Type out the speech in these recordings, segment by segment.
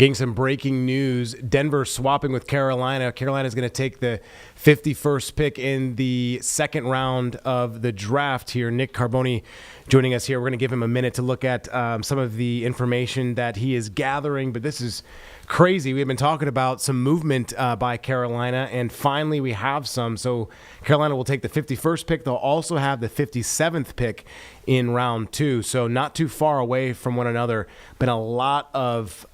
Getting some breaking news. Denver swapping with Carolina. Carolina's going to take the 51st pick in the second round of the draft here. Nick Carboni joining us here. We're going to give him a minute to look at some of the information that he is gathering, but this is crazy. We've been talking about some movement by Carolina, and finally we have some. So Carolina will take the 51st pick. They'll also have the 57th pick in round 2. So not too far away from one another. Been a lot of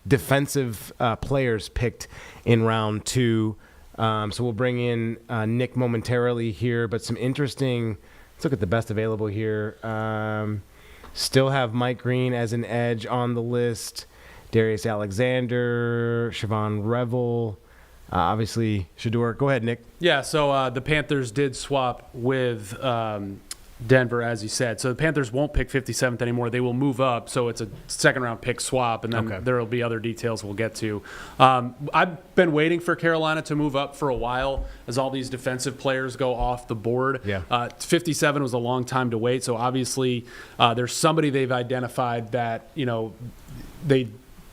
defensive players picked in round 2. So we'll bring in Nick momentarily here, but some interesting. Let's look at the best available here. Still have Mike Green as an edge on the list. Darius Alexander, Siobhan Revel, obviously Shedeur. Go ahead, Nick. Yeah, so the Panthers did swap with Denver, as you said. So the Panthers won't pick 57th anymore. They will move up, so it's a second-round pick swap, and then there will be other details we'll get to. I've been waiting for Carolina to move up for a while as all these defensive players go off the board. Yeah. 57 was a long time to wait, so obviously there's somebody they've identified that,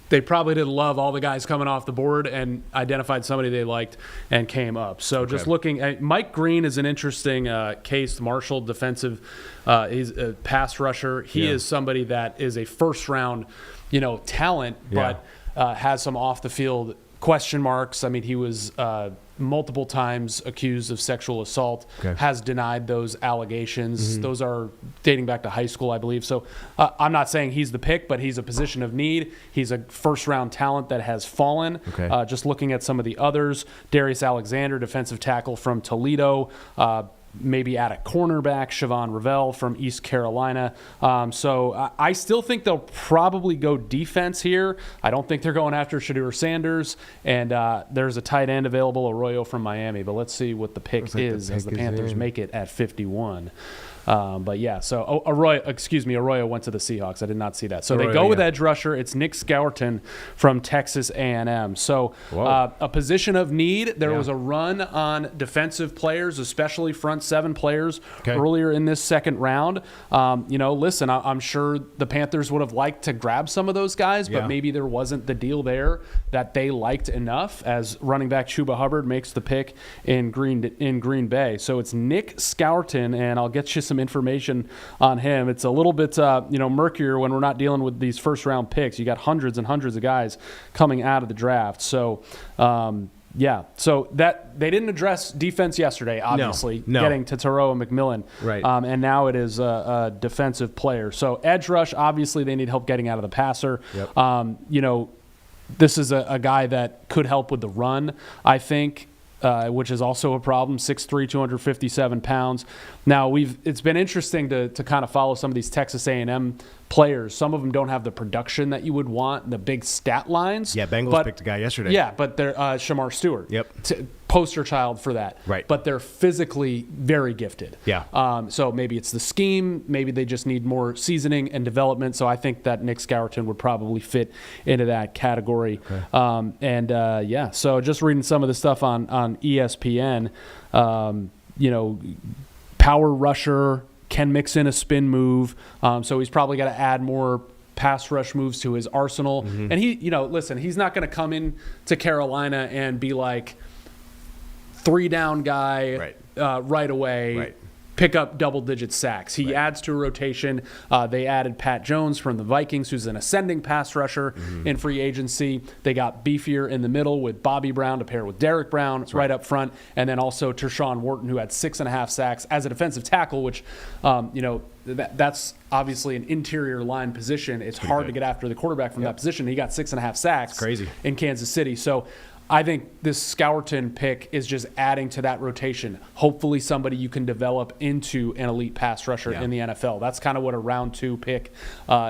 they probably didn't love all the guys coming off the board and identified somebody they liked and came up. So just looking at Mike Green is an interesting case. Marshall defensive, he's a pass rusher. He is somebody that is a first round, talent, but has some off the field question marks. I mean, he was multiple times accused of sexual assault, has denied those allegations. Those are dating back to high school, I believe. So I'm not saying he's the pick, but he's a position of need. He's a first-round talent that has fallen. Just looking at some of the others, Darius Alexander, defensive tackle from Toledo, maybe at a cornerback, Siobhan Revel from East Carolina. So I still think they'll probably go defense here. I don't think they're going after Shedeur Sanders, and there's a tight end available, Arroyo from Miami. But let's see what the pick is as the Panthers make it at 51. But yeah, so Arroyo went to the Seahawks. I did not see that. So they go with edge rusher. It's Nick Scourton from Texas A&M. So a position of need. There was a run on defensive players, especially front seven players earlier in this second round. Listen, I'm sure the Panthers would have liked to grab some of those guys, but maybe there wasn't the deal there that they liked enough as running back Chuba Hubbard makes the pick in Green Bay. So it's Nick Scourton, and I'll get you some information on him. It's a little bit murkier when we're not dealing with these first round picks. You got hundreds and hundreds of guys coming out of the draft. So so that they didn't address defense yesterday, obviously, no. getting to Taro and McMillan. Right. And now it is a defensive player. So edge rush, obviously they need help getting out of the passer. This is a guy that could help with the run, I think. Which is also a problem, 6'3", 257 pounds. Now, it's been interesting to kind of follow some of these Texas A&M players. Some of them don't have the production that you would want, the big stat lines. Yeah, Bengals picked a guy yesterday. Yeah, but they're Shamar Stewart. Poster child for that. Right. But they're physically very gifted. Yeah. So maybe it's the scheme. Maybe they just need more seasoning and development. So I think that Nick Scourton would probably fit into that category. So just reading some of the stuff on ESPN, power rusher, can mix in a spin move. So he's probably got to add more pass rush moves to his arsenal. And he's not going to come in to Carolina and be like, 3-down guy right away, pick up double-digit sacks. He adds to a rotation. They added Pat Jones from the Vikings, who's an ascending pass rusher in free agency. They got beefier in the middle with Bobby Brown to pair with Derek Brown right up front, and then also Tershawn Wharton, who had 6.5 sacks as a defensive tackle, which, that's obviously an interior line position. It's hard to get after the quarterback from that position. He got 6.5 sacks in Kansas City. So I think this Scourton pick is just adding to that rotation. Hopefully somebody you can develop into an elite pass rusher in the NFL. That's kind of what a round 2 pick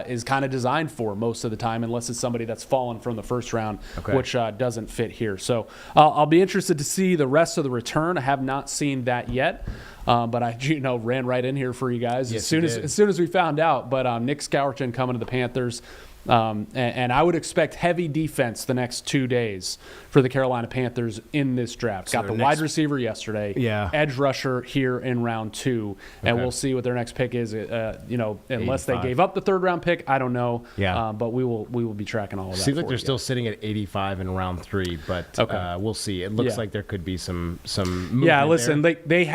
is kind of designed for most of the time, unless it's somebody that's fallen from the first round, which doesn't fit here. So I'll be interested to see the rest of the return. I have not seen that yet. But I ran right in here for you guys as soon as we found out. But Nick Scourton coming to the Panthers. And I would expect heavy defense the next 2 days for the Carolina Panthers in this draft. So Got the wide receiver yesterday, edge rusher here in round 2, and we'll see what their next pick is. Unless they gave up the 3rd round pick, I don't know. Yeah. But we will be tracking all of that. Seems like they're still sitting at 85 in round 3, but we'll see. It looks like there could be some movement. Yeah, listen, they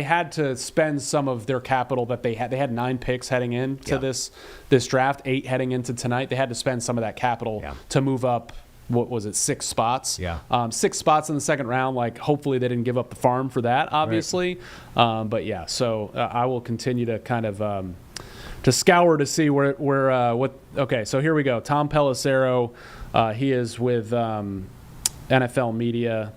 had to spend some of their capital that they had. They had 9 picks heading into this draft, 8 heading into tonight. They had to spend some of that capital to move up. What was it, 6 spots? 6 spots in the 2nd round. Like, hopefully they didn't give up the farm for that, obviously. Right. But yeah, so I will continue to kind of to scour to see where what. Okay, so here we go. Tom Pelissero, he is with NFL Media.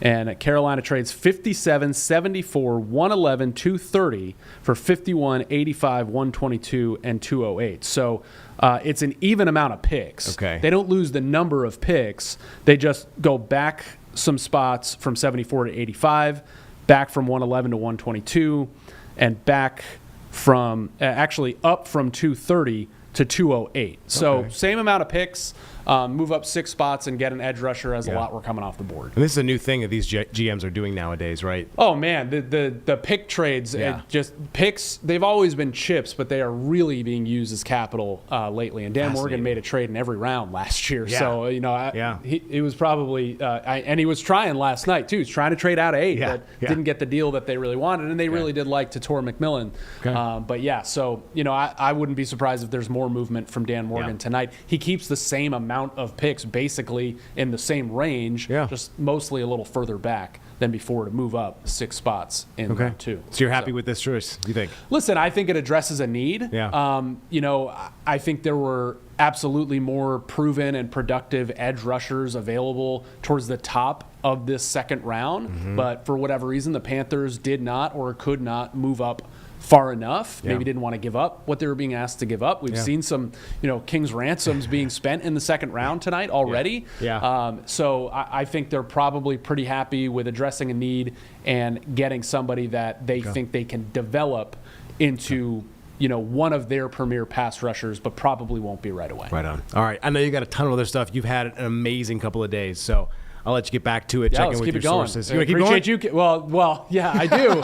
And Carolina trades 57, 74, 111, 230 for 51, 85, 122, and 208. So it's an even amount of picks. Okay. They don't lose the number of picks. They just go back some spots from 74 to 85, back from 111 to 122, and back from actually up from 230 to 208. So same amount of picks. Move up 6 spots and get an edge rusher as a lot were coming off the board. And this is a new thing that these GMs are doing nowadays, right? Oh man, the pick trades, just picks. They've always been chips, but they are really being used as capital lately. And Dan Morgan made a trade in every round last year, so he was probably and he was trying last night too. He was trying to trade out of 8, but didn't get the deal that they really wanted, and they really did like Tator McMillan. But yeah, so I wouldn't be surprised if there's more movement from Dan Morgan tonight. He keeps the same amount of picks basically in the same range, just mostly a little further back than before to move up 6 spots in round 2. So you're happy with this choice, you think? Listen, I think it addresses a need. I think there were absolutely more proven and productive edge rushers available towards the top of this 2nd round, but for whatever reason, the Panthers did not or could not move up far enough. Maybe didn't want to give up what they were being asked to give up. We've seen some, King's ransoms being spent in the 2nd round tonight already. So I think they're probably pretty happy with addressing a need and getting somebody that they think they can develop into one of their premier pass rushers, but probably won't be right away. Right on. All right. I know you got a ton of other stuff. You've had an amazing couple of days, so I'll let you get back to it. Yeah, check in with your sources. You want to keep going? Well, yeah, I do.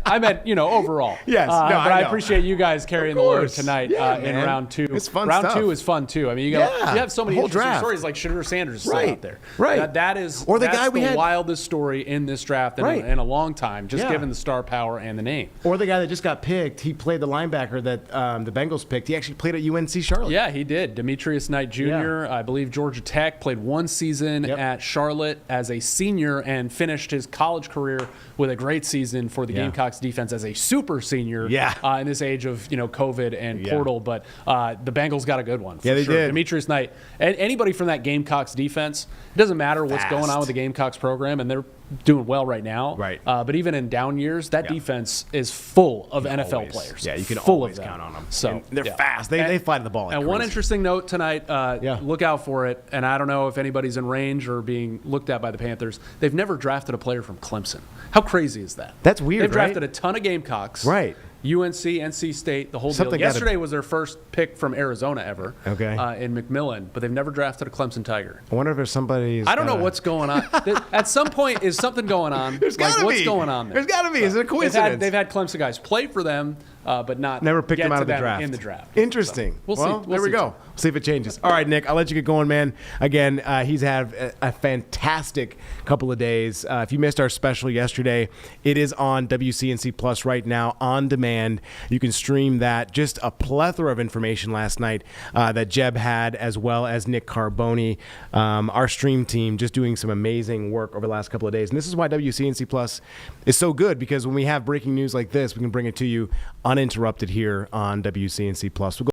I meant, overall. Yes, but I appreciate you guys carrying the load tonight in round 2. It's fun round stuff. 2 is fun too. I mean, you have so many interesting stories like Shedeur Sanders still out there. Right. That is or that's the wildest story in this draft in a long time, just given the star power and the name. Or the guy that just got picked. He played the linebacker that the Bengals picked. He actually played at UNC Charlotte. Yeah, he did. Demetrius Knight Jr., I believe Georgia Tech, played 1 season at Charlotte as a senior and finished his college career with a great season for the Gamecocks defense as a super senior in this age of COVID and portal. But the Bengals got a good one. They did. Demetrius Knight. Anybody from that Gamecocks defense, it doesn't matter what's going on with the Gamecocks program, and they're doing well right now. Right. But even in down years, that defense is full of NFL players. Yeah, you can full always of count on them. So and they're fast. They fly to the ball. Like and crazy. One interesting note tonight, look out for it. And I don't know if anybody's in range or being looked at by the Panthers. They've never drafted a player from Clemson. How crazy is that? That's weird. They've drafted a ton of Gamecocks. Right. UNC, NC State, the whole deal. Yesterday was their first pick from Arizona ever. In McMillan, but they've never drafted a Clemson Tiger. I wonder if there's somebody. I don't know what's going on. At some point, is something going on? There's got to be. What's going on there? There's got to be. Is it a coincidence? They've had Clemson guys play for them, but never picked them out of the draft. In the draft. Interesting. So we'll see. There we go. We'll see if it changes. All right, Nick. I'll let you get going, man. Again, he's had a fantastic couple of days. If you missed our special yesterday, it is on WCNC Plus right now on demand. You can stream that. Just a plethora of information last night that Jeb had, as well as Nick Carboni, our stream team, just doing some amazing work over the last couple of days. And this is why WCNC Plus is so good, because when we have breaking news like this, we can bring it to you uninterrupted here on WCNC Plus. We'll go